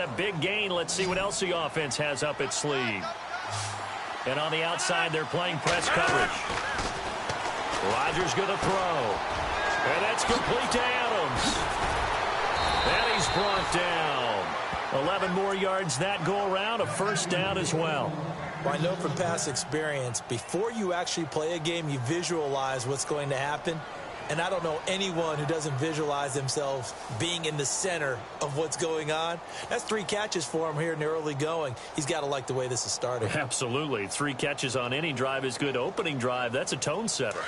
a big gain. Let's see what else the offense has up its sleeve. And on the outside, they're playing press coverage. Rodgers going to throw. And that's complete to Adams. And he's brought down. 11 more yards that go around, a first down as well. Well, I know from past experience, before you actually play a game, you visualize what's going to happen. And I don't know anyone who doesn't visualize themselves being in the center of what's going on. That's 3 catches for him here in the early going. He's got to like the way this is starting. Absolutely. 3 catches on any drive is good. Opening drive, that's a tone setter.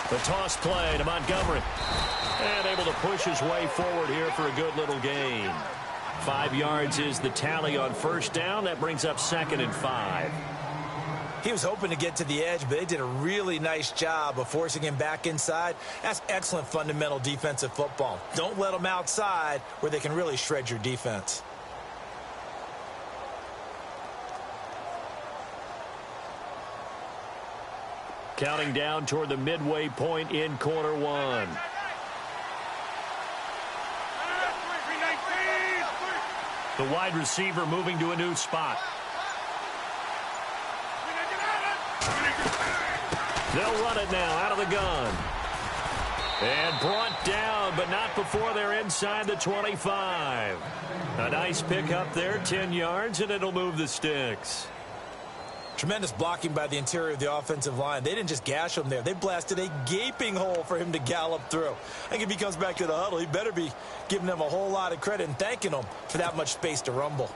The toss play to Montgomery. And able to push his way forward here for a good little gain. 5 yards is the tally on first down. That brings up 2nd and 5. He was hoping to get to the edge, but they did a really nice job of forcing him back inside. That's excellent fundamental defensive football. Don't let them outside where they can really shred your defense. Counting down toward the midway point in quarter 1. The wide receiver moving to a new spot. They'll run it now out of the gun. And brought down, but not before they're inside the 25. A nice pickup there, 10 yards, and it'll move the sticks. Tremendous blocking by the interior of the offensive line. They didn't just gash him there. They blasted a gaping hole for him to gallop through. I think if he comes back to the huddle, he better be giving them a whole lot of credit and thanking them for that much space to rumble.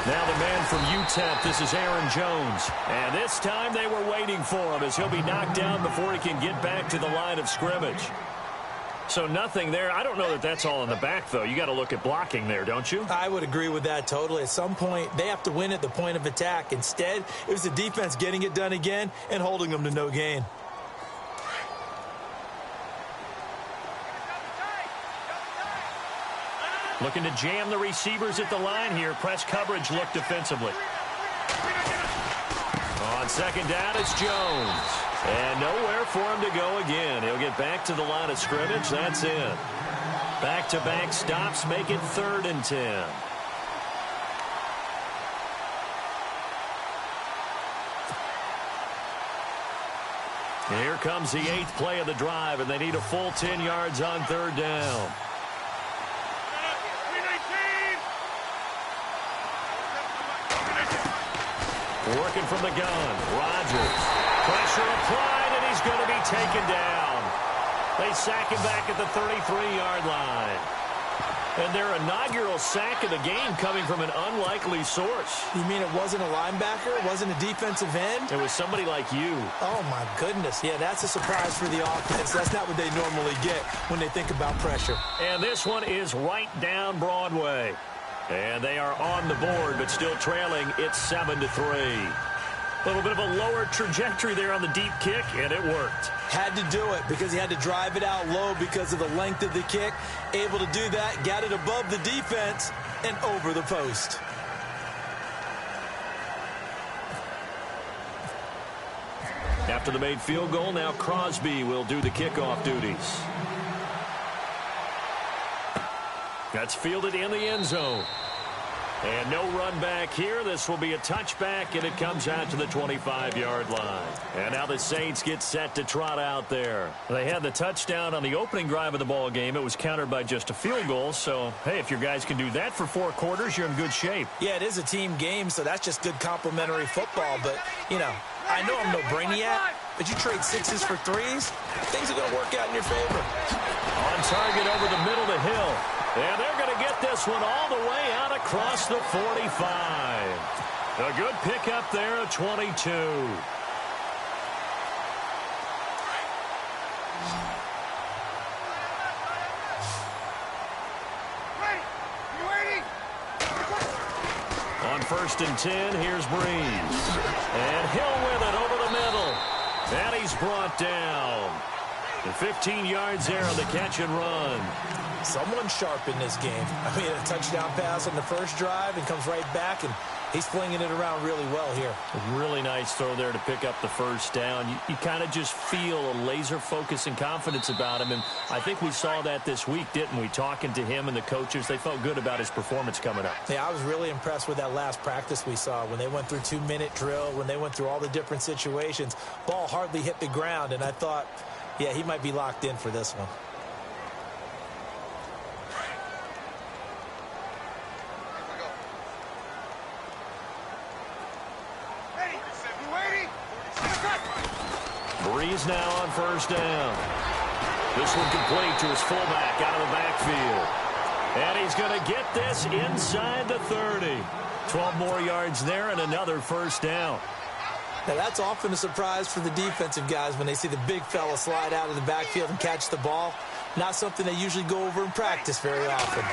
Now the man from UTEP, this is Aaron Jones. And this time they were waiting for him as he'll be knocked down before he can get back to the line of scrimmage. So nothing there. I don't know that that's all in the back, though. You got to look at blocking there, don't you? I would agree with that totally. At some point, they have to win at the point of attack. Instead, it was the defense getting it done again and holding them to no gain. Looking to jam the receivers at the line here. Press coverage look defensively. On second down, it's Jones. And nowhere for him to go again. He'll get back to the line of scrimmage. That's it. Back-to-back stops make it 3rd and 10. And here comes the 8th play of the drive, and they need a full 10 yards on 3rd down. Working from the gun. Rodgers. Pressure applied, and he's going to be taken down. They sack him back at the 33-yard line. And their inaugural sack of the game coming from an unlikely source. You mean it wasn't a linebacker? It wasn't a defensive end? It was somebody like you. Oh, my goodness. Yeah, that's a surprise for the offense. That's not what they normally get when they think about pressure. And this one is right down Broadway. And they are on the board, but still trailing. It's 7-3. A little bit of a lower trajectory there on the deep kick, and it worked. Had to do it because he had to drive it out low because of the length of the kick. Able to do that, got it above the defense and over the post. After the made field goal, now Crosby will do the kickoff duties. That's fielded in the end zone. And no run back here. This will be a touchback, and it comes out to the 25-yard line. And now the Saints get set to trot out there. They had the touchdown on the opening drive of the ball game. It was countered by just a field goal. So, hey, if your guys can do that for 4 quarters, you're in good shape. Yeah, it is a team game, so that's just good complimentary football. But, you know, I know I'm no brainiac, but you trade 6s for 3s, things are going to work out in your favor. On target over the middle to Hill. And they're going to get this one all the way out across the 45. A good pickup there at 22. On 1st and 10, here's Breeze. And Hill with it over the middle. And he's brought down. And 15 yards there on the catch and run. Someone sharp in this game. I mean, a touchdown pass on the first drive and comes right back, and he's flinging it around really well here. A really nice throw there to pick up the first down. You kind of just feel a laser focus and confidence about him, and I think we saw that this week, didn't we? Talking to him and the coaches, they felt good about his performance coming up. Yeah, I was really impressed with that last practice we saw when they went through 2-minute drill, when they went through all the different situations. Ball hardly hit the ground, and I thought, yeah, he might be locked in for this one. Breeze now on first down. This one complete to his fullback out of the backfield. And he's going to get this inside the 30. 12 more yards there and another first down. Now, that's often a surprise for the defensive guys when they see the big fella slide out of the backfield and catch the ball. Not something they usually go over in practice very often.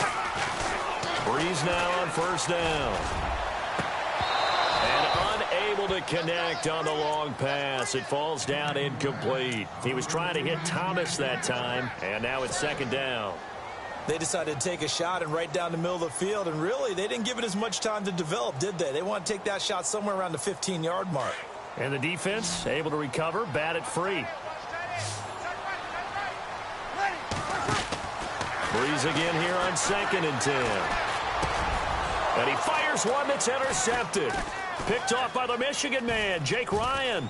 Breeze now on first down. And unable to connect on the long pass. It falls down incomplete. He was trying to hit Thomas that time, and now it's second down. They decided to take a shot and right down the middle of the field, and really, they didn't give it as much time to develop, did they? They want to take that shot somewhere around the 15-yard mark. And the defense able to recover, bat it free. Breeze again here on 2nd and 10. And he fires one that's intercepted. Picked off by the Michigan man, Jake Ryan.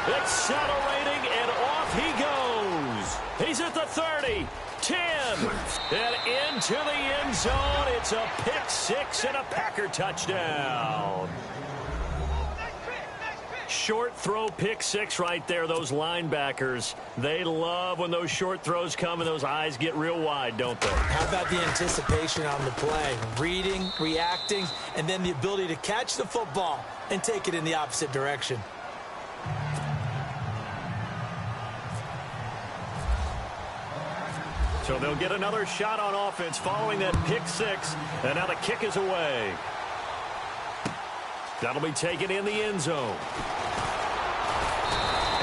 Accelerating, and off he goes. He's at the 30, 10, and into the end zone. It's a pick six and a Packer touchdown. Short throw pick six right there. Those linebackers, they love when those short throws come and those eyes get real wide, don't they? How about the anticipation on the play? Reading, reacting, and then the ability to catch the football and take it in the opposite direction. So they'll get another shot on offense following that pick six, and now the kick is away. That'll be taken in the end zone.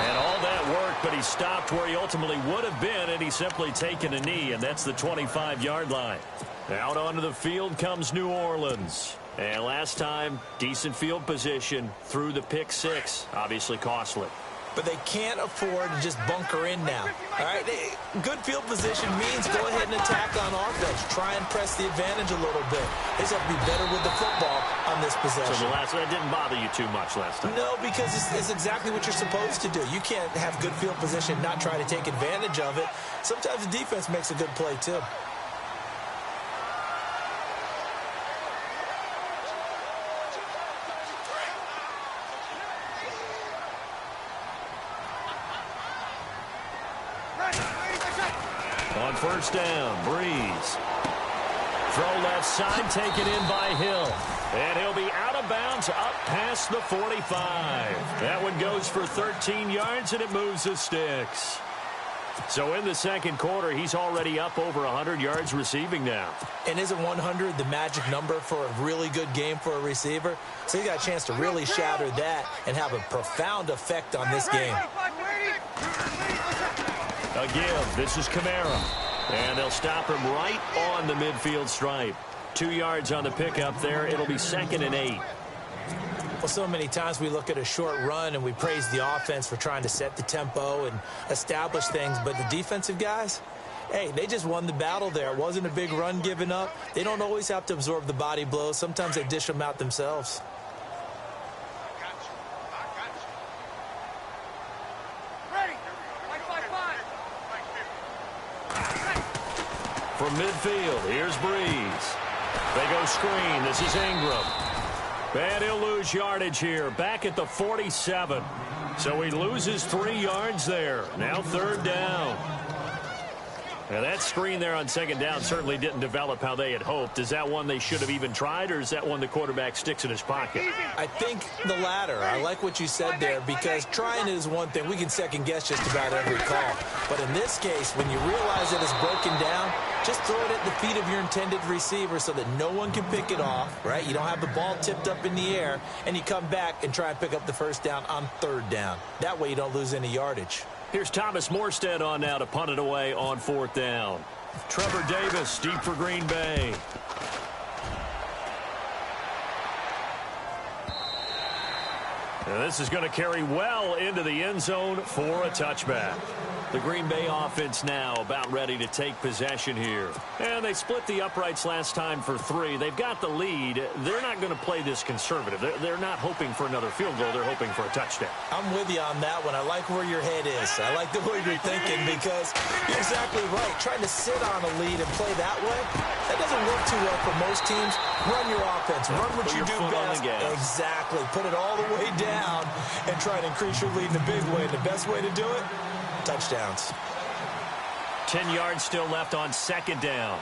And all that work, but he stopped where he ultimately would have been, and he's simply taken a knee, and that's the 25-yard line. Out onto the field comes New Orleans. And last time, decent field position through the pick six. Obviously costly. But they can't afford to just bunker in now. All right, good field position means go ahead and attack on offense. Try and press the advantage a little bit. They just have to be better with the football on this possession. So that didn't bother you too much last time? No, because it's exactly what you're supposed to do. You can't have good field position and not try to take advantage of it. Sometimes the defense makes a good play, too. On first down, Breeze. Throw left side, taken in by Hill. And he'll be out of bounds up past the 45. That one goes for 13 yards, and it moves the sticks. So in the second quarter, he's already up over 100 yards receiving now. And isn't 100 the magic number for a really good game for a receiver? So he got a chance to really shatter that and have a profound effect on this game. Again, this is Kamara. And they'll stop him right on the midfield stripe. 2 yards on the pickup there. It'll be 2nd and 8. Well, so many times we look at a short run and we praise the offense for trying to set the tempo and establish things. But the defensive guys, hey, they just won the battle there. It wasn't a big run given up. They don't always have to absorb the body blows. Sometimes they dish them out themselves. From midfield, here's Breeze. They go screen. This is Ingram. And he'll lose yardage here, back at the 47. So he loses 3 yards there. Now 3rd down. Now that screen there on second down certainly didn't develop how they had hoped. Is that one they should have even tried, or is that one the quarterback sticks in his pocket? I think the latter. I like what you said there, because trying it is one thing. We can second-guess just about every call. But in this case, when you realize that it's broken down, just throw it at the feet of your intended receiver so that no one can pick it off, right? You don't have the ball tipped up in the air, and you come back and try and pick up the first down on third down. That way you don't lose any yardage. Here's Thomas Morstead on now to punt it away on fourth down. Trevor Davis deep for Green Bay. And this is going to carry well into the end zone for a touchback. The Green Bay offense now about ready to take possession here. And they split the uprights last time for 3. They've got the lead. They're not going to play this conservative. They're not hoping for another field goal. They're hoping for a touchdown. I'm with you on that one. I like where your head is. I like the way you're thinking, because you're exactly right. Trying to sit on a lead and play that way, that doesn't work too well for most teams. Run your offense. Run what you do best. Exactly. Put it all the way down and try to increase your lead in a big way. And the best way to do it, touchdowns. 10 yards still left on second down.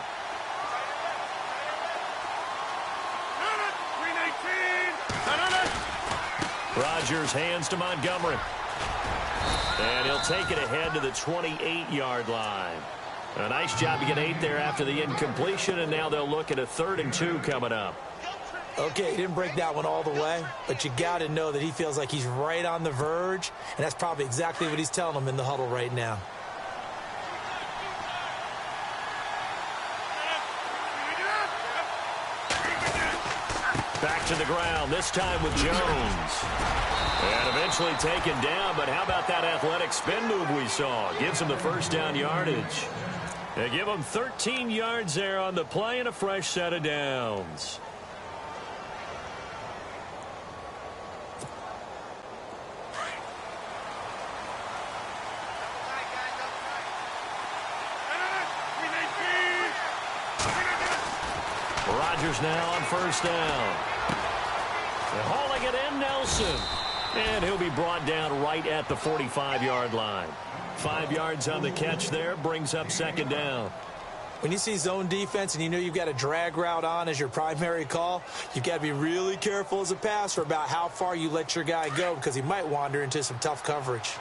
Rodgers hands to Montgomery. And he'll take it ahead to the 28-yard line. A nice job to get 8 there after the incompletion, and now they'll look at a 3rd and 2 coming up. Okay, he didn't break that one all the way, but you got to know that he feels like he's right on the verge, and that's probably exactly what he's telling them in the huddle right now. Back to the ground, this time with Jones. And eventually taken down, but how about that athletic spin move we saw? Gives him the first down yardage. They give him 13 yards there on the play and a fresh set of downs. Rodgers now on first down. And hauling it in, Nelson. And he'll be brought down right at the 45-yard line. 5 yards on the catch there, brings up second down. When you see zone defense and you know you've got a drag route on as your primary call, you've got to be really careful as a passer about how far you let your guy go, because he might wander into some tough coverage.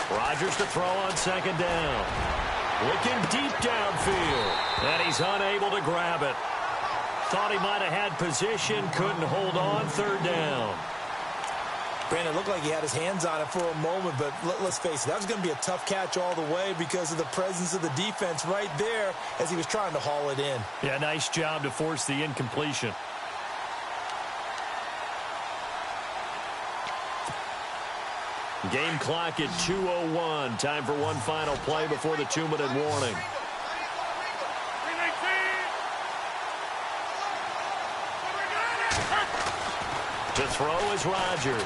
Rodgers to throw on second down. Looking deep downfield. And he's unable to grab it. Thought he might have had position. Couldn't hold on. Third down. Brandon, it looked like he had his hands on it for a moment, but let's face it, that was going to be a tough catch all the way because of the presence of the defense right there as he was trying to haul it in. Yeah, nice job to force the incompletion. Game clock at 2:01. Time for one final play before the 2-minute warning. To throw is Rodgers.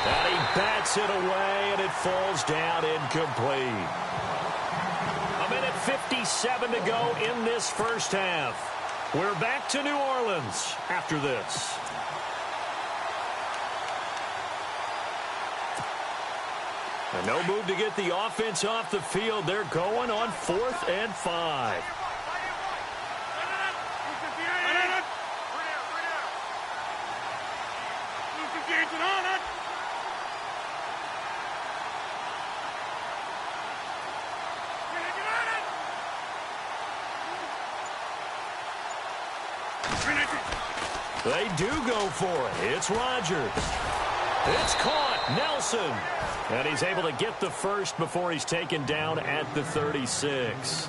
And he bats it away, and it falls down incomplete. 1:57 to go in this first half. We're back to New Orleans after this. And no move to get the offense off the field. They're going on 4th and 5. They do go for it. It's Rodgers. It's caught. Nelson. And he's able to get the first before he's taken down at the 36.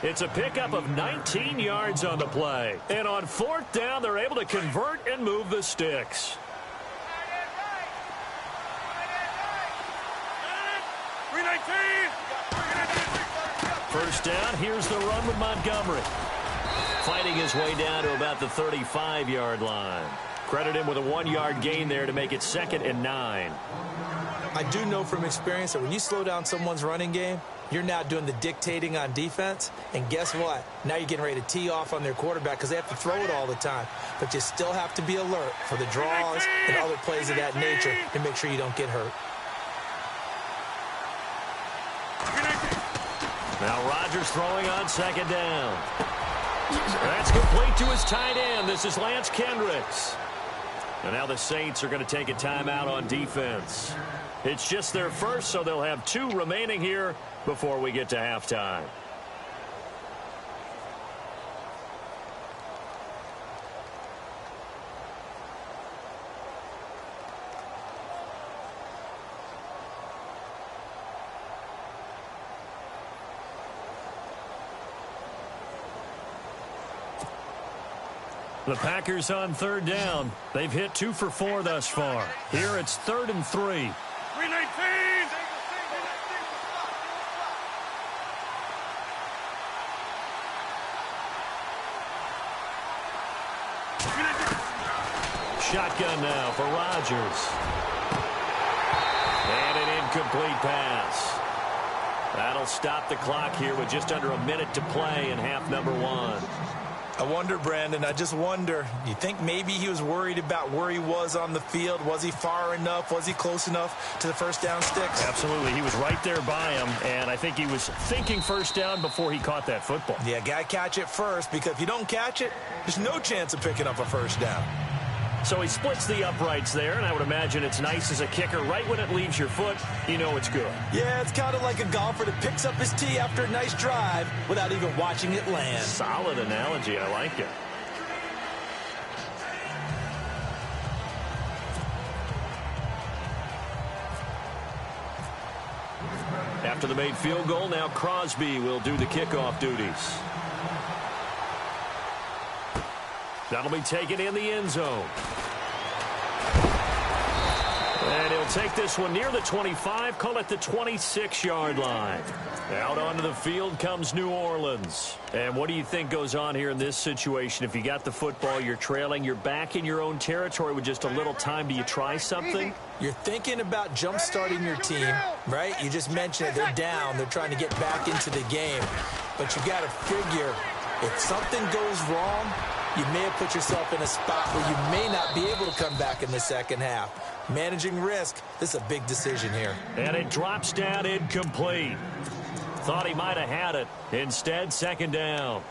It's a pickup of 19 yards on the play. And on 4th down, they're able to convert and move the sticks. First down, here's the run with Montgomery. Fighting his way down to about the 35-yard line. Credit him with a 1-yard gain there to make it 2nd and 9. I do know from experience that when you slow down someone's running game, You're now doing the dictating on defense, and guess what? Now you're getting ready to tee off on their quarterback because they have to throw it all the time. But you still have to be alert for the draws and other plays of that nature to make sure you don't get hurt. Now Rodgers throwing on second down. That's complete to his tight end. This is Lance Kendricks. And now the Saints are going to take a timeout on defense. It's just their first, so they'll have 2 remaining here before we get to halftime. The Packers on third down. They've hit 2 for 4 thus far. Here it's 3rd and 3. 319! Shotgun now for Rodgers. And an incomplete pass. That'll stop the clock here with just under a minute to play in half number 1. I wonder, Brandon, I just wonder, you think maybe he was worried about where he was on the field? Was he far enough? Was he close enough to the first down sticks? Absolutely. He was right there by him, and I think he was thinking first down before he caught that football. Yeah, got to catch it first, because if you don't catch it, there's no chance of picking up a first down. So he splits the uprights there, and I would imagine it's nice as a kicker. Right when it leaves your foot, you know it's good. Yeah, it's kind of like a golfer that picks up his tee after a nice drive without even watching it land. Solid analogy. I like it. After the made field goal, now Crosby will do the kickoff duties. That'll be taken in the end zone. And he'll take this one near the 25, call it the 26-yard line. Out onto the field comes New Orleans. And what do you think goes on here in this situation? If you got the football, you're trailing, you're back in your own territory with just a little time. Do you try something? You're thinking about jump-starting your team, right? You just mentioned it. They're down. They're trying to get back into the game. But you got to figure, if something goes wrong, you may have put yourself in a spot where you may not be able to come back in the second half. Managing risk, this is a big decision here. And it drops down incomplete. Thought he might have had it. Instead, second down.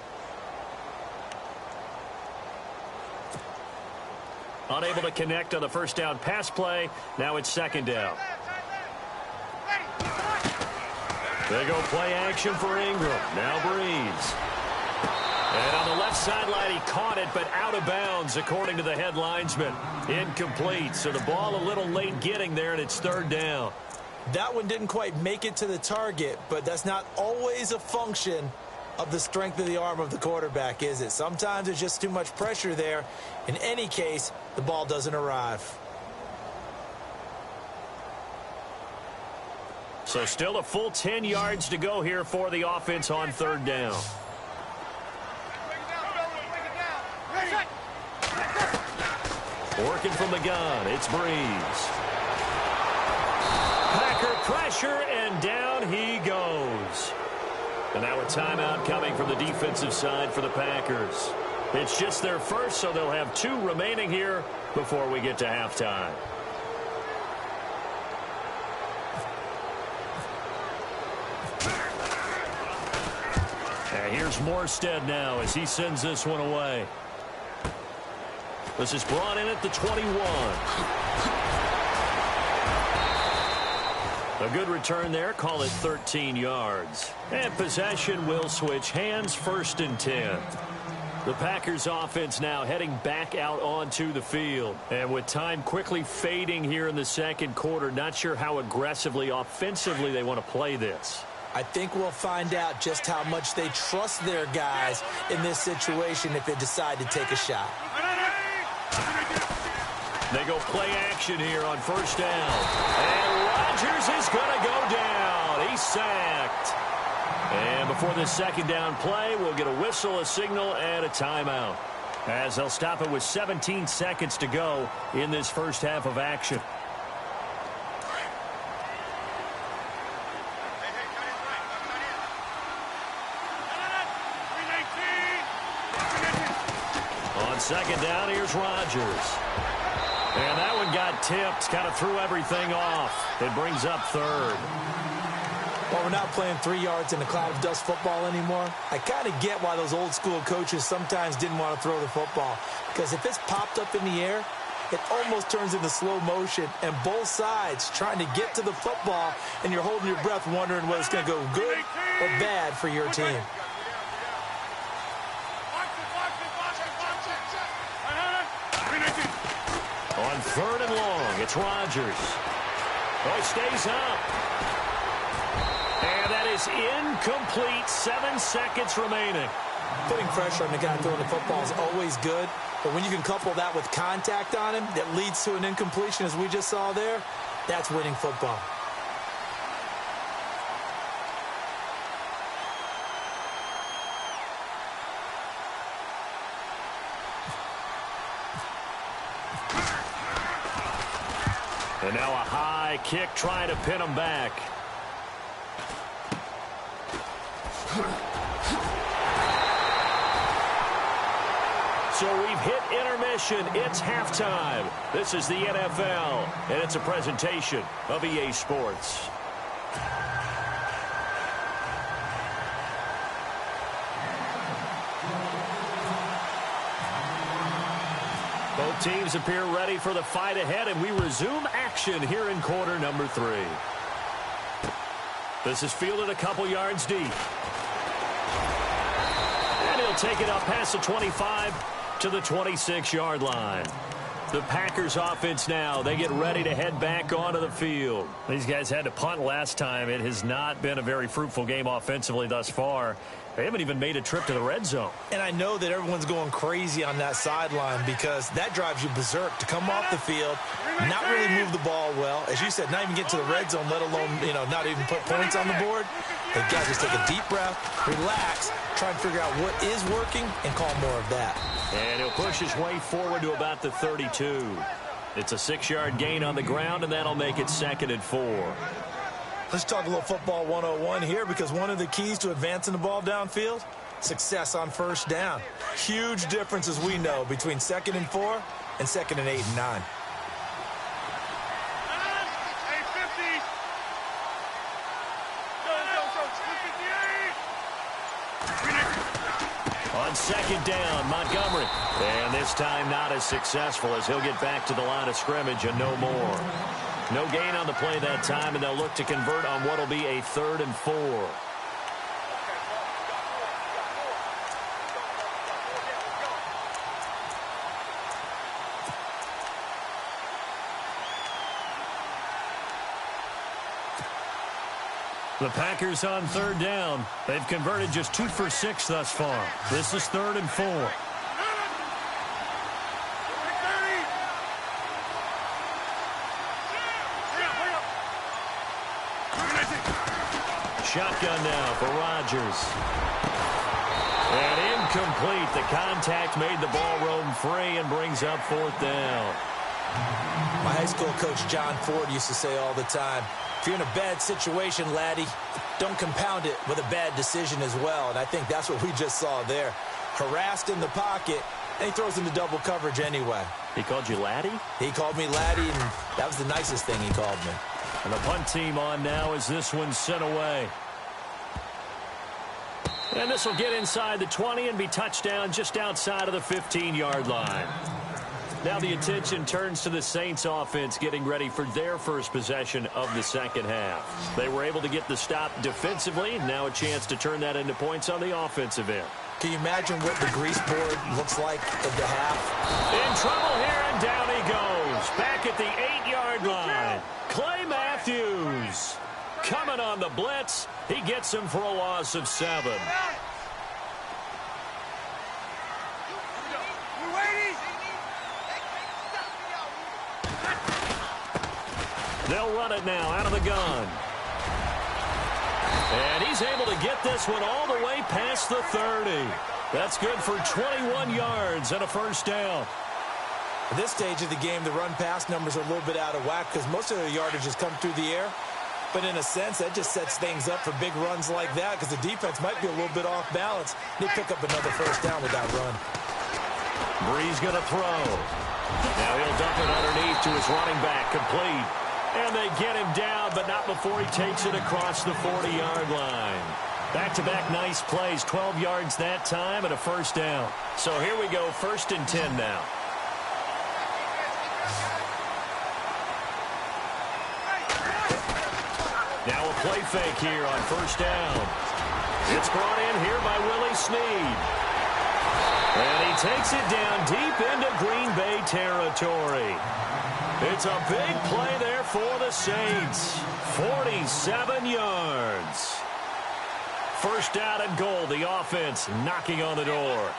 Unable to connect on the first down pass play. Now it's second down. They go play action for Ingram. Now Breeze. And on the left sideline, he caught it, but out of bounds, according to the head linesman. Incomplete, so the ball a little late getting there, and it's third down. That one didn't quite make it to the target, but that's not always a function of the strength of the arm of the quarterback, is it? Sometimes there's just too much pressure there. In any case, the ball doesn't arrive. So still a full 10 yards to go here for the offense on third down. Working from the gun, it's Breeze. Packer pressure, and down he goes. And now a timeout coming from the defensive side for the Packers. It's just their first, so they'll have 2 remaining here before we get to halftime. And here's Morstead now as he sends this one away. This is brought in at the 21. A good return there. Call it 13 yards. And possession will switch hands, 1st and 10. The Packers offense now heading back out onto the field. And with time quickly fading here in the second quarter, not sure how aggressively, offensively they want to play this. I think we'll find out just how much they trust their guys in this situation if they decide to take a shot. They go play action here on first down. And Rodgers is going to go down. He's sacked. And before this second down play, we'll get a whistle, a signal, and a timeout, as they'll stop it with 17 seconds to go in this first half of action. On second down, here's Rodgers. And that one got tipped, kind of threw everything off. It brings up third. Well, we're not playing 3 yards in a cloud of dust football anymore. I kind of get why those old school coaches sometimes didn't want to throw the football. Because if it's popped up in the air, it almost turns into slow motion. And both sides trying to get to the football, and you're holding your breath wondering whether it's going to go good or bad for your team. On third and long, it's Rodgers. Oh, he stays up. And that is incomplete. 7 seconds remaining. Putting pressure on the guy throwing the football is always good, but when you can couple that with contact on him that leads to an incompletion, as we just saw there, that's winning football. And now a high kick trying to pin him back. So we've hit intermission. It's halftime. This is the NFL, and it's a presentation of EA Sports. Both teams appear ready for the fight ahead, and we resume action here in quarter number 3. This is fielded a couple yards deep. And he'll take it up past the 25 to the 26-yard line. The Packers offense now, they get ready to head back onto the field. These guys had to punt last time. It has not been a very fruitful game offensively thus far. They haven't even made a trip to the red zone. And I know that everyone's going crazy on that sideline because that drives you berserk to come off the field, not really move the ball well. As you said, not even get to the red zone, let alone, not even put points on the board. They've got to just take a deep breath, relax, try and figure out what is working, and call more of that. And he'll push his way forward to about the 32. It's a 6-yard gain on the ground, and that'll make it 2nd and 4. Let's talk a little football 101 here, because one of the keys to advancing the ball downfield, success on first down. Huge difference, as we know, between 2nd and 4 and 2nd and 8 and 9. On 2nd down, Montgomery. And this time not as successful, as he'll get back to the line of scrimmage and no more. No gain on the play that time, and they'll look to convert on what will be a 3rd and 4. The Packers on 3rd down. They've converted just 2 for 6 thus far. This is 3rd and 4. Shotgun now for Rodgers. And incomplete. The contact made the ball roam free and brings up 4th down. My high school coach, John Ford, used to say all the time, if you're in a bad situation, laddie, don't compound it with a bad decision as well. And I think that's what we just saw there. Harassed in the pocket, and he throws into double coverage anyway. He called you laddie? He called me laddie, and that was the nicest thing he called me. And the punt team on now as this one's sent away. And this will get inside the 20 and be touchdown just outside of the 15-yard line. Now the attention turns to the Saints offense getting ready for their first possession of the second half. They were able to get the stop defensively. Now a chance to turn that into points on the offensive end. Can you imagine what the grease board looks like at the half? In trouble here, and down he goes. Back at the 8-yard line. Clay Matthews coming on the blitz. He gets him for a loss of 7. They'll run it now out of the gun. And he's able to get this one all the way past the 30. That's good for 21 yards and a first down. At this stage of the game, the run-pass numbers are a little bit out of whack because most of the yardage has come through the air. But in a sense, that just sets things up for big runs like that because the defense might be a little bit off balance. They pick up another first down with that run. Brees going to throw. Now he'll dump it underneath to his running back, complete. And they get him down, but not before he takes it across the 40-yard line. Back-to-back nice plays, 12 yards that time and a first down. So here we go, 1st and 10 now. Now a play fake here on 1st down. It's brought in here by Willie Snead. And he takes it down deep into Green Bay territory. It's a big play there for the Saints. 47 yards. 1st down and goal. The offense knocking on the door.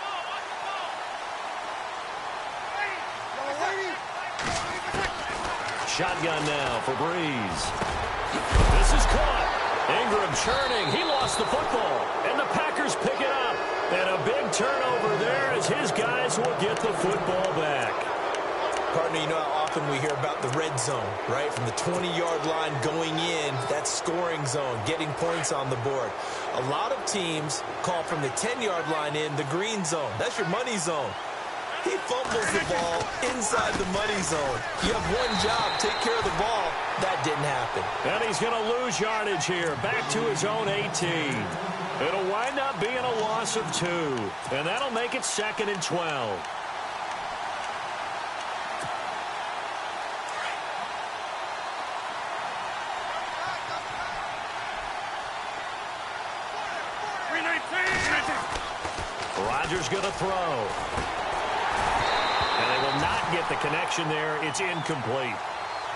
Shotgun now for Brees. This is caught. Ingram churning. He lost the football. And the Packers pick it up. And a big turnover there as his guys will get the football back. Partner, you know how often we hear about the red zone, right? From the 20-yard line going in, that scoring zone, getting points on the board. A lot of teams call from the 10-yard line in the green zone. That's your money zone. He fumbles the ball inside the money zone. You have one job, take care of the ball. That didn't happen. And he's going to lose yardage here, back to his own 18. It'll wind up being a loss of 2, and that'll make it 2nd and 12. Rodgers going to throw. And they will not get the connection there. It's incomplete.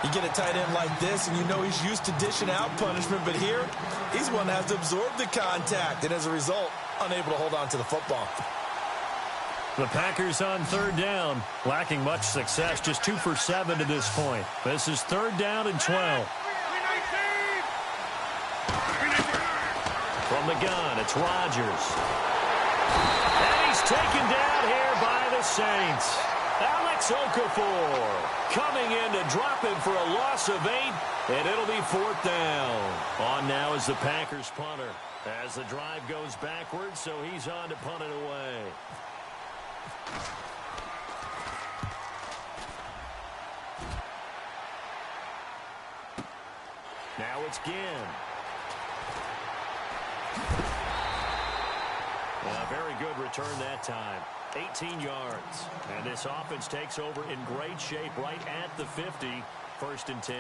You get a tight end like this, and you know he's used to dishing out punishment, but here, he's one that has to absorb the contact, and as a result, unable to hold on to the football. The Packers on 3rd down, lacking much success, just 2 for 7 to this point. This is 3rd down and 12. From the gun, it's Rodgers. And he's taken down here by the Saints. Alex Okafor coming in to drop him for a loss of 8, and it'll be 4th down. On now is the Packers punter as the drive goes backwards, so he's on to punt it away. Now it's Ginn. A very good return that time. 18 yards. And this offense takes over in great shape right at the 50. 1st and 10.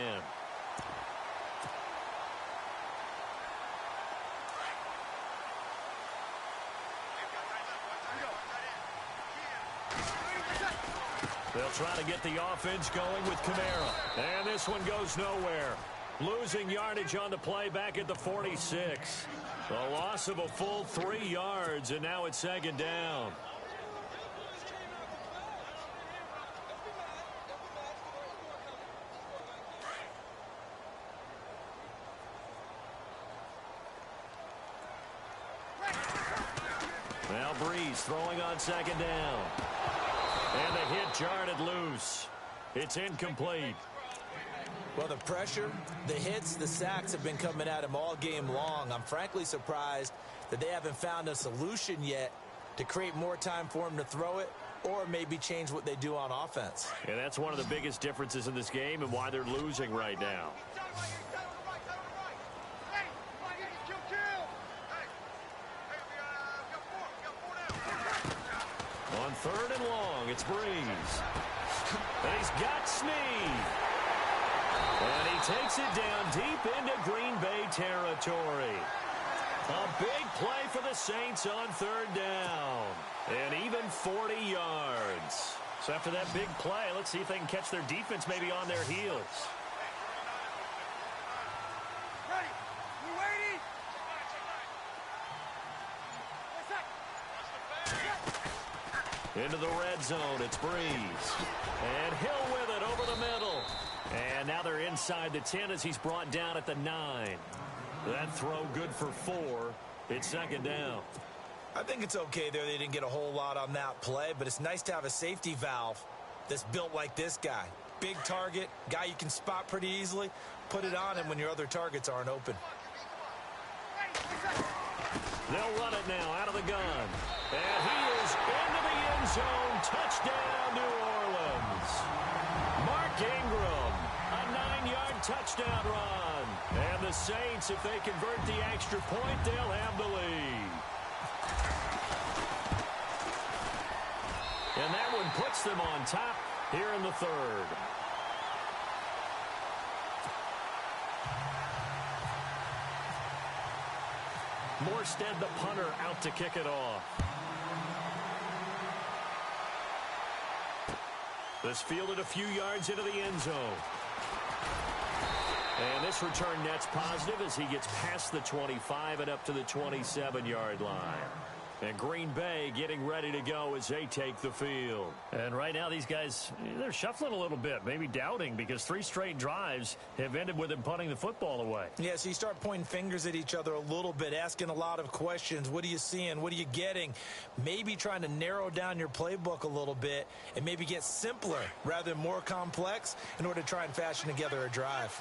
They'll try to get the offense going with Kamara. And this one goes nowhere. Losing yardage on the play back at the 46. A loss of a full 3 yards, and now it's 2nd down. Now Brees throwing on 2nd down. And the hit jarred loose. It's incomplete. Well, the pressure, the hits, the sacks have been coming at him all game long. I'm frankly surprised that they haven't found a solution yet to create more time for him to throw it or maybe change what they do on offense. And that's one of the biggest differences in this game and why they're losing right now. On 3rd and long, it's Brees. And he's got Snead. And he takes it down deep into Green Bay territory. A big play for the Saints on 3rd down. And even 40 yards. So after that big play, let's see if they can catch their defense maybe on their heels. Into the red zone, it's Brees. And Hill with it over the middle. And now they're inside the 10 as he's brought down at the 9. That throw good for 4. It's 2nd down. I think it's okay there. They didn't get a whole lot on that play, but it's nice to have a safety valve that's built like this guy. Big target, guy you can spot pretty easily. Put it on him when your other targets aren't open. They'll run it now out of the gun. And he is into the end zone. Touchdown, New Orleans. Mark Ingram, a 9-yard touchdown run. And the Saints, if they convert the extra point, they'll have the lead. And that one puts them on top here in the third. Morstead, the punter, out to kick it off. This fielded a few yards into the end zone. And this return net's positive as he gets past the 25 and up to the 27-yard line. And Green Bay getting ready to go as they take the field. And right now these guys, they're shuffling a little bit, maybe doubting, because 3 straight drives have ended with them punting the football away. Yeah, so you start pointing fingers at each other a little bit, asking a lot of questions. What are you seeing? What are you getting? Maybe trying to narrow down your playbook a little bit and maybe get simpler rather than more complex in order to try and fashion together a drive.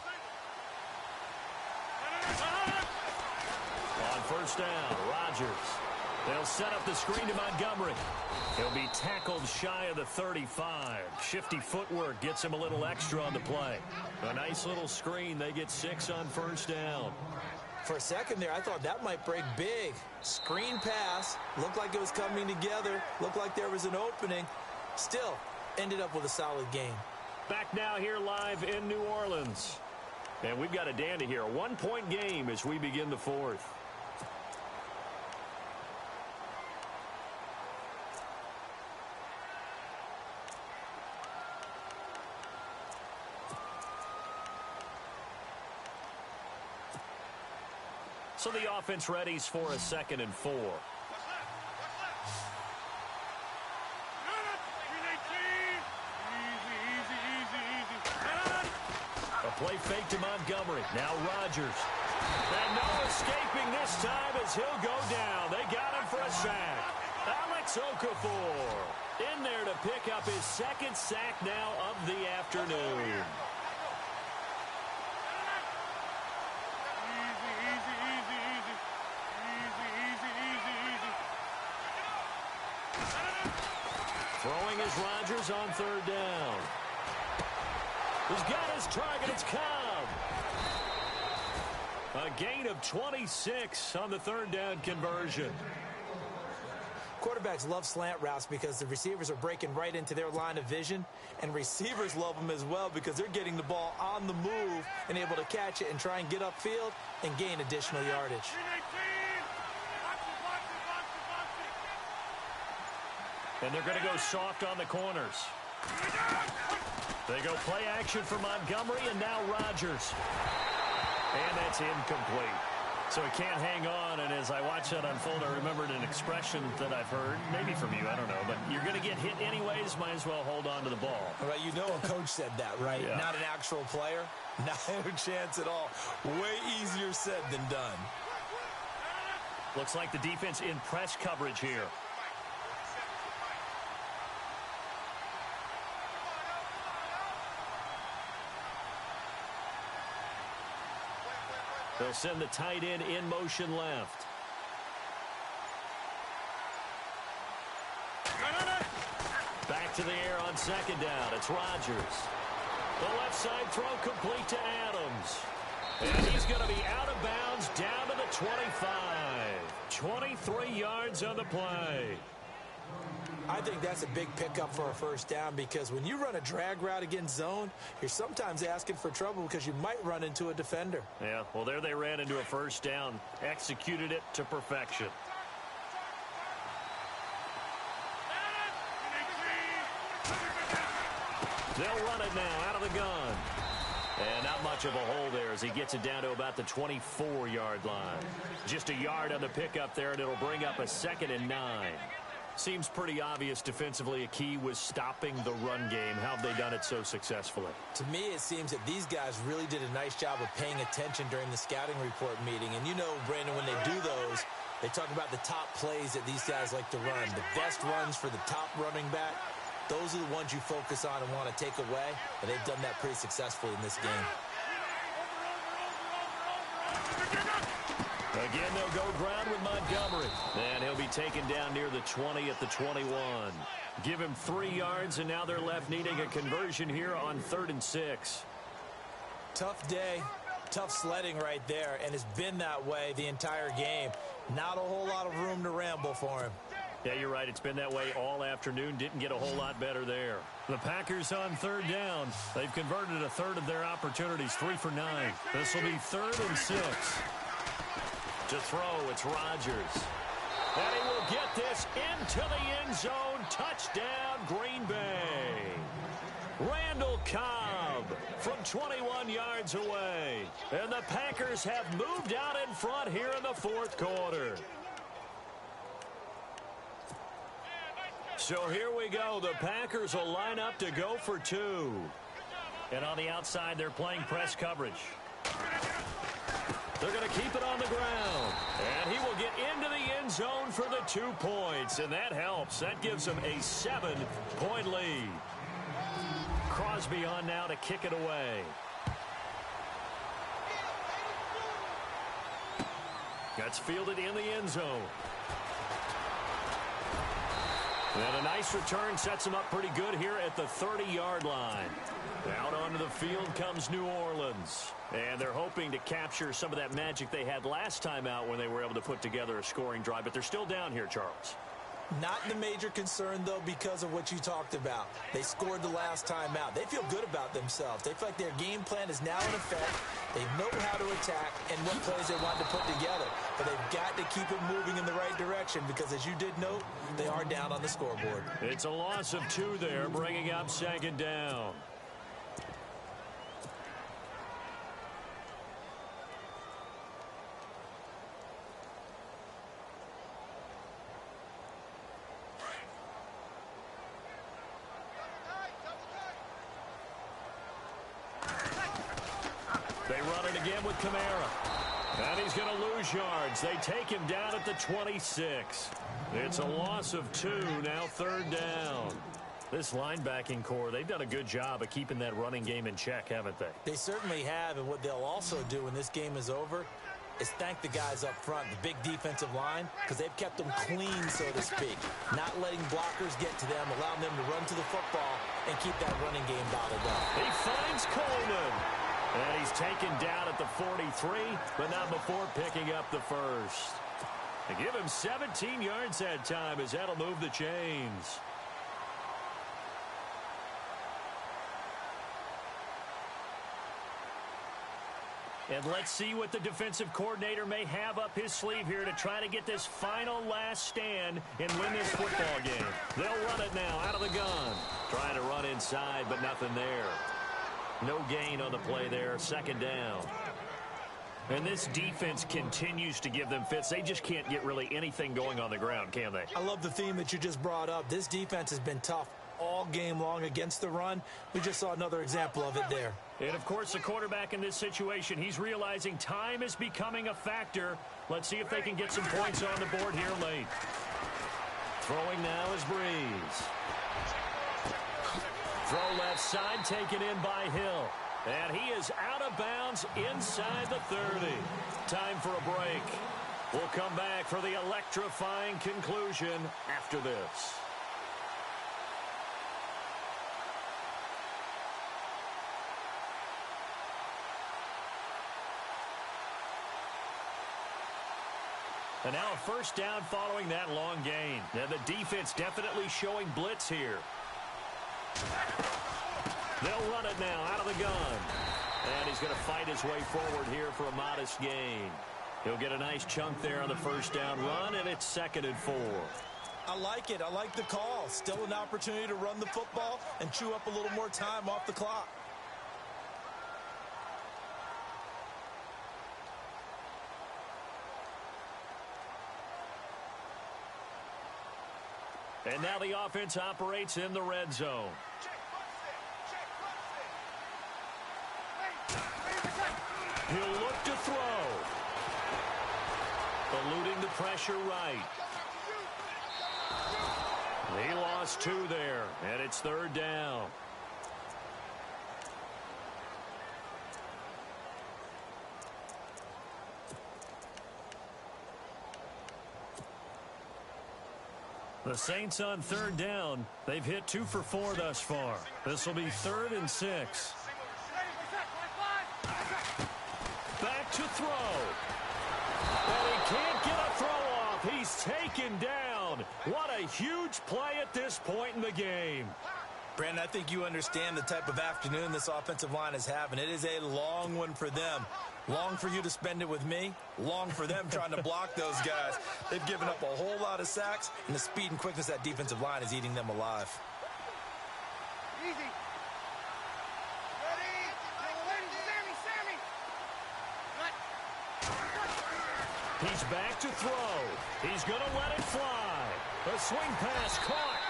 On first down, Rodgers. They'll set up the screen to Montgomery. He'll be tackled shy of the 35. Shifty footwork gets him a little extra on the play. A nice little screen. They get 6 on first down. For a second there, I thought that might break big. Screen pass. Looked like it was coming together. Looked like there was an opening. Still, ended up with a solid game. Back now here live in New Orleans. And we've got a dandy here. A 1-point game as we begin the fourth. So the offense readies for a 2nd and 4. A play fake to Montgomery. Now Rodgers. And no escaping this time as he'll go down. They got him for a sack. Alex Okafor in there to pick up his 2nd sack now of the afternoon. Throwing is Rodgers on 3rd down. He's got his target. It's Cobb. A gain of 26 on the 3rd down conversion. Quarterbacks love slant routes because the receivers are breaking right into their line of vision, and receivers love them as well because they're getting the ball on the move and able to catch it and try and get upfield and gain additional yardage. And they're going to go soft on the corners. They go play action for Montgomery, and now Rodgers. And that's incomplete. So he can't hang on, and as I watch that unfold, I remembered an expression that I've heard, maybe from you, I don't know, but you're going to get hit anyways, might as well hold on to the ball. Right, you know a coach said that, right? Yeah. Not an actual player. Not a chance at all. Way easier said than done. Looks like the defense in press coverage here. They'll send the tight end in motion left. Back to the air on 2nd down. It's Rodgers. The left side throw complete to Adams. And he's going to be out of bounds down to the 25. 23 yards on the play. I think that's a big pickup for a first down because when you run a drag route against zone, you're sometimes asking for trouble because you might run into a defender. Yeah, well, there they ran into a first down, executed it to perfection. They'll run it now out of the gun. And not much of a hole there as he gets it down to about the 24-yard line. Just a yard on the pickup there, and it'll bring up a 2nd and 9. Seems pretty obvious defensively a key was stopping the run game. How have they done it so successfully? To me, it seems that these guys really did a nice job of paying attention during the scouting report meeting. And you know, Brandon, when they do those, they talk about the top plays that these guys like to run. The best runs for the top running back, those are the ones you focus on and want to take away. And they've done that pretty successfully in this game. Again, they'll go ground with Montgomery. And he'll be taken down near the 20 at the 21. Give him 3 yards, and now they're left needing a conversion here on 3rd and 6. Tough day, tough sledding right there, and it's been that way the entire game. Not a whole lot of room to ramble for him. Yeah, you're right. It's been that way all afternoon. Didn't get a whole lot better there. The Packers on 3rd down. They've converted a third of their opportunities, 3 for 9. This will be 3rd and 6. To throw, it's Rodgers. And he will get this into the end zone. Touchdown, Green Bay. Randall Cobb from 21 yards away. And the Packers have moved out in front here in the 4th quarter. So here we go. The Packers will line up to go for 2. And on the outside, they're playing press coverage. They're going to keep it on the ground. And he will get into the end zone for the 2 points. And that helps. That gives them a 7-point lead. Crosby on now to kick it away. That's fielded in the end zone. And a nice return sets him up pretty good here at the 30-yard line. Out onto the field comes New Orleans. And they're hoping to capture some of that magic they had last time out when they were able to put together a scoring drive. But they're still down here, Charles. Not the major concern, though, because of what you talked about. They scored the last time out. They feel good about themselves. They feel like their game plan is now in effect. They know how to attack and what plays they want to put together. But they've got to keep it moving in the right direction because, as you did note, they are down on the scoreboard. It's a loss of 2 there, bringing up 2nd down. They run it again with Kamara. And he's going to lose yards. They take him down at the 26. It's a loss of 2, now 3rd down. This linebacking core, they've done a good job of keeping that running game in check, haven't they? They certainly have, and what they'll also do when this game is over is thank the guys up front, the big defensive line, because they've kept them clean, so to speak. Not letting blockers get to them, allowing them to run to the football and keep that running game bottled up. He finds Coleman. And he's taken down at the 43, but not before picking up the first. They give him 17 yards that time as that'll move the chains. And let's see what the defensive coordinator may have up his sleeve here to try to get this final last stand and win this football game. They'll run it now out of the gun. Trying to run inside, but nothing there. No gain on the play there, 2nd down. And this defense continues to give them fits. They just can't get really anything going on the ground, can they? I love the theme that you just brought up. This defense has been tough all game long against the run. We just saw another example of it there. And, of course, the quarterback in this situation, he's realizing time is becoming a factor. Let's see if they can get some points on the board here late. Throwing now is Breeze. Throw left side, taken in by Hill. And he is out of bounds inside the 30. Time for a break. We'll come back for the electrifying conclusion after this. And now a 1st down following that long gain. Now the defense definitely showing blitz here. They'll run it now out of the gun. And he's going to fight his way forward here for a modest gain. He'll get a nice chunk there on the 1st down run, and it's 2nd and 4. I like it. I like the call. Still an opportunity to run the football and chew up a little more time off the clock. And now the offense operates in the red zone. He'll look to throw. Eluding the pressure right. He lost 2 there, and it's 3rd down. The Saints on third down. They've hit 2 for 4 thus far. This will be 3rd and 6. Back to throw. And he can't get a throw off. He's taken down. What a huge play at this point in the game. Brandon, I think you understand the type of afternoon this offensive line is having. It is a long one for them. Long for you to spend it with me. Long for them trying to block those guys. They've given up a whole lot of sacks, and the speed and quickness of that defensive line is eating them alive. Easy. He's back to throw. He's going to let it fly. A swing pass caught.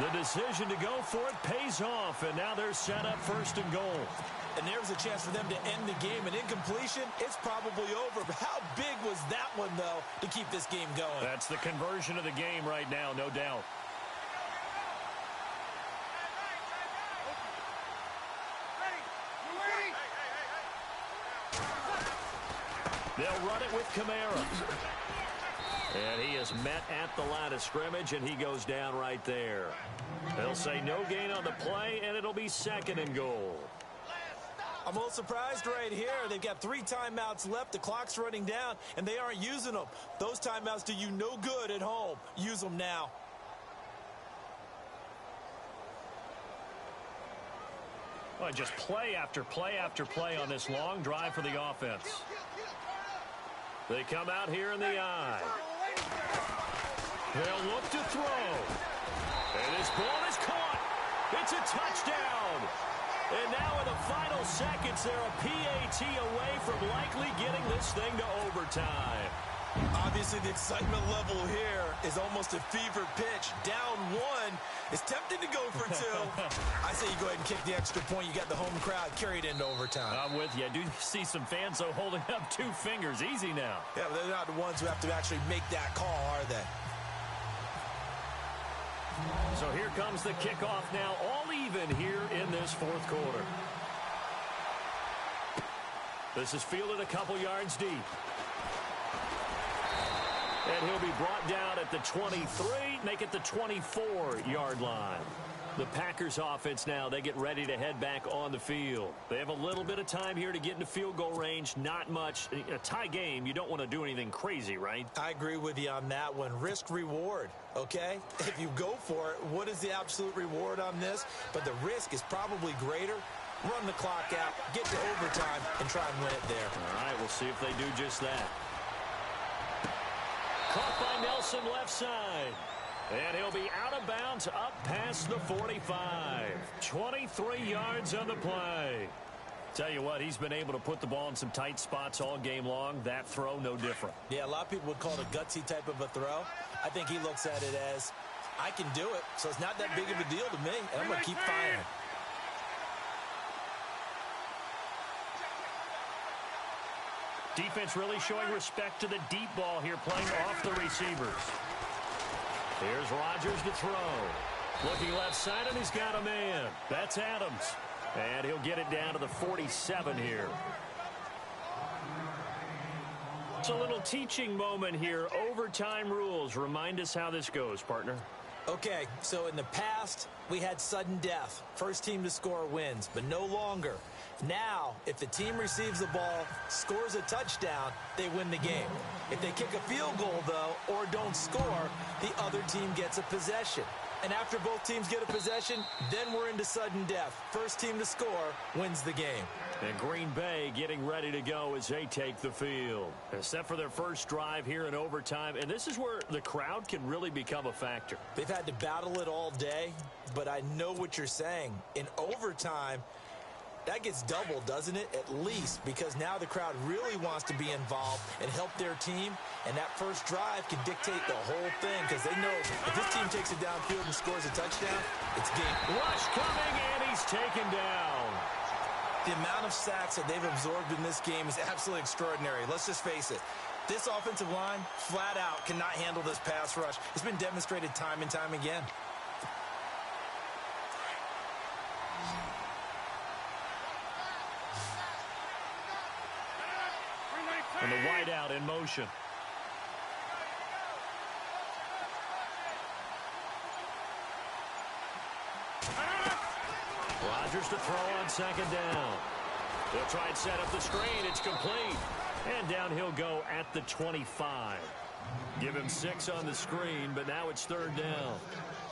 The decision to go for it pays off, and now they're set up 1st and goal. And there's a chance for them to end the game. An incompletion, it's probably over. But how big was that one, though, to keep this game going? That's the conversion of the game right now, no doubt. They'll run it with Kamara. And he is met at the line of scrimmage, and he goes down right there. They'll say no gain on the play, and it'll be 2nd and goal. I'm a little surprised right here. They've got 3 timeouts left. The clock's running down, and they aren't using them. Those timeouts do you no good at home. Use them now. Well, just play after play after play on this long drive for the offense. They come out here in the eye. They'll look to throw. And this ball is caught. It's a touchdown. And now in the final seconds, they're a PAT away from likely getting this thing to overtime. Obviously, the excitement level here is almost a fever pitch. Down 1. It's tempting to go for 2. I say you go ahead and kick the extra point. You got the home crowd. Carry it into overtime. I'm with you. I do see some fans, though, holding up 2 fingers. Easy now. Yeah, but they're not the ones who have to actually make that call, are they? So here comes the kickoff now, all even here in this 4th quarter. This is fielded a couple yards deep. And he'll be brought down at the 23, make it the 24-yard line. The Packers offense now, they get ready to head back on the field. They have a little bit of time here to get into field goal range, not much. A tie game, you don't want to do anything crazy, right? I agree with you on that one. Risk reward, okay? If you go for it, what is the absolute reward on this? But the risk is probably greater. Run the clock out, get to overtime, and try and win it there. All right, we'll see if they do just that. Caught by Nelson left side. And he'll be out of bounds up past the 45. 23 yards on the play. Tell you what, he's been able to put the ball in some tight spots all game long. That throw, no different. Yeah, a lot of people would call it a gutsy type of a throw. I think he looks at it as, I can do it, so it's not that big of a deal to me, and I'm going to keep firing. Defense really showing respect to the deep ball here, playing off the receivers. Here's Rodgers to throw. Looking left side, and he's got a man. That's Adams. And he'll get it down to the 47 here. It's a little teaching moment here. Overtime rules. Remind us how this goes, partner. Okay, so in the past, we had sudden death. First team to score wins, but no longer. Now, if the team receives the ball, scores a touchdown, they win the game. If they kick a field goal, though, or don't score, the other team gets a possession. And after both teams get a possession, then we're into sudden death. First team to score wins the game. And Green Bay getting ready to go as they take the field. Except for their first drive here in overtime. And this is where the crowd can really become a factor. They've had to battle it all day, but I know what you're saying. In overtime, that gets doubled, doesn't it? At least, because now the crowd really wants to be involved and help their team. And that first drive can dictate the whole thing because they know if this team takes it downfield and scores a touchdown, it's game. Rush coming, and he's taken down. The amount of sacks that they've absorbed in this game is absolutely extraordinary. Let's just face it. This offensive line, flat out, cannot handle this pass rush. It's been demonstrated time and time again. And the wideout in motion. Rodgers to throw on second down. They'll try and set up the screen. It's complete. And down he'll go at the 25. Give him 6 on the screen, but now it's third down.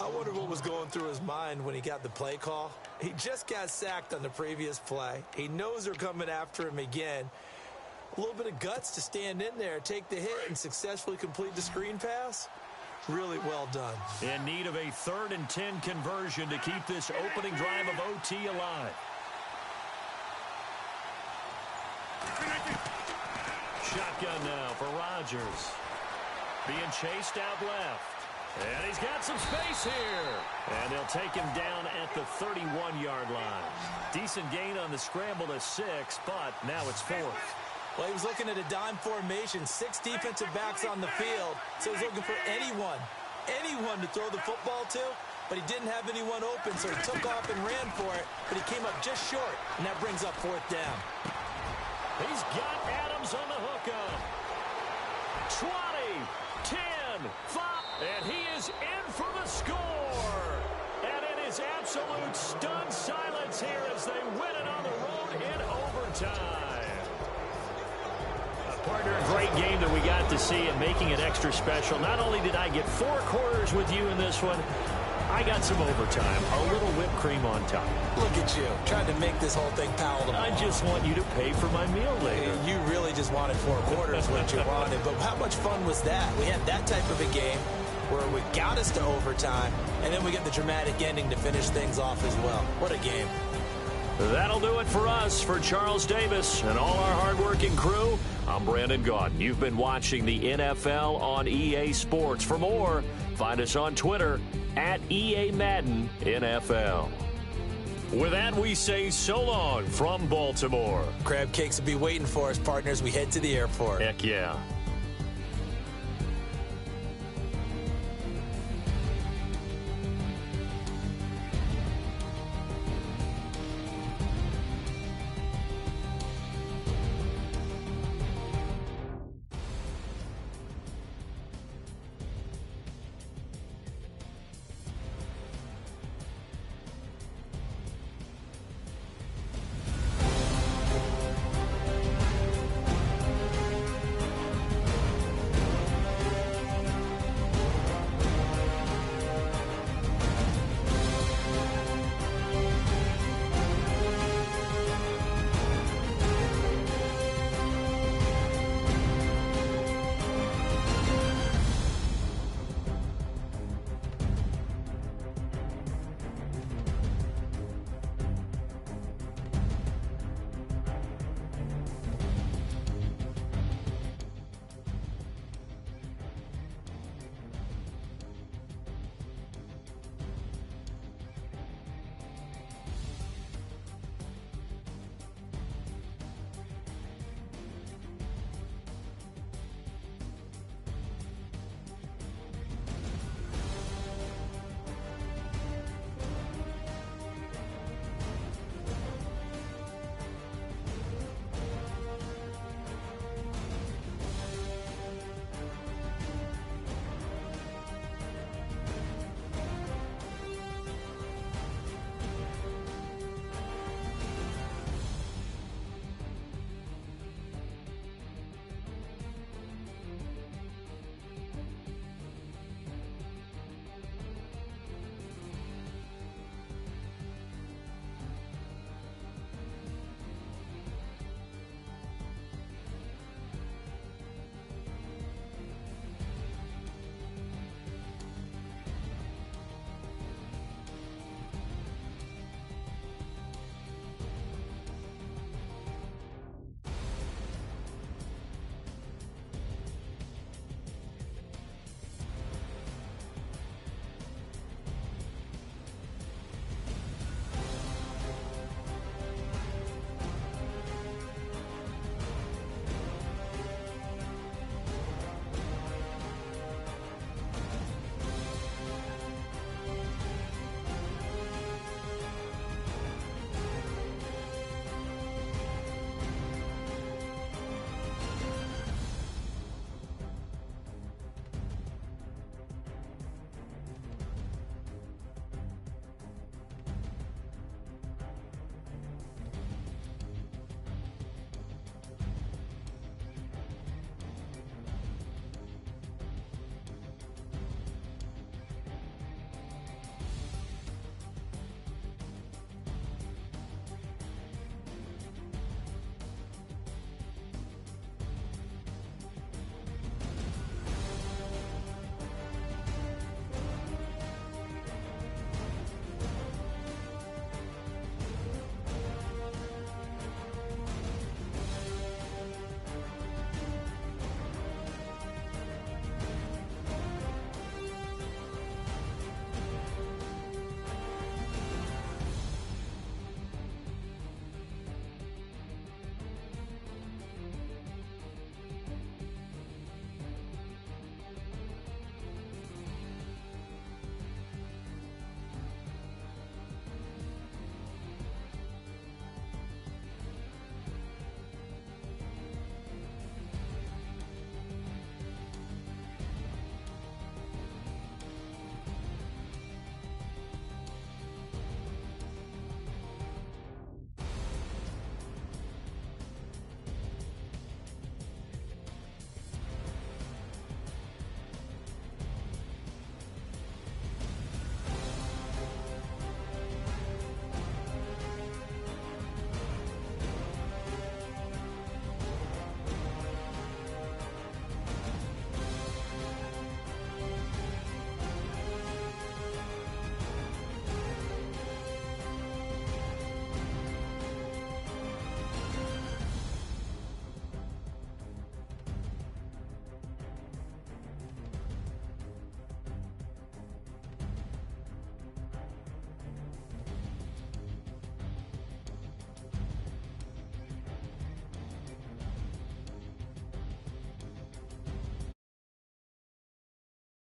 I wonder what was going through his mind when he got the play call. He just got sacked on the previous play. He knows they're coming after him again. A little bit of guts to stand in there, take the hit, and successfully complete the screen pass. Really well done. In need of a 3rd and 10 conversion to keep this opening drive of OT alive. Shotgun now for Rodgers. Being chased out left. And he's got some space here. And they'll take him down at the 31-yard line. Decent gain on the scramble to 6, but now it's 4th. Well, he was looking at a dime formation, 6 defensive backs on the field, so he's looking for anyone to throw the football to, but he didn't have anyone open, so he took off and ran for it, but he came up just short, and that brings up 4th down. He's got Adams on the hookup. 20, 10, 5, and he is in for the score. And it is absolute stunned silence here as they win it on the road in overtime. Partner, a great game that we got to see and making it extra special. Not only did I get 4 quarters with you in this one, I got some overtime, a little whipped cream on top. Look at you, trying to make this whole thing palatable. I just want you to pay for my meal later. You really just wanted 4 quarters, what you wanted. But how much fun was that? We had that type of a game where we got us to overtime, and then we get the dramatic ending to finish things off as well. What a game. That'll do it for us. For Charles Davis and all our hardworking crew, I'm Brandon Gaudin. You've been watching the NFL on EA Sports. For more, find us on Twitter at EA Madden NFL. With that, we say so long from Baltimore. Crab cakes will be waiting for us, partners. We head to the airport. Heck yeah.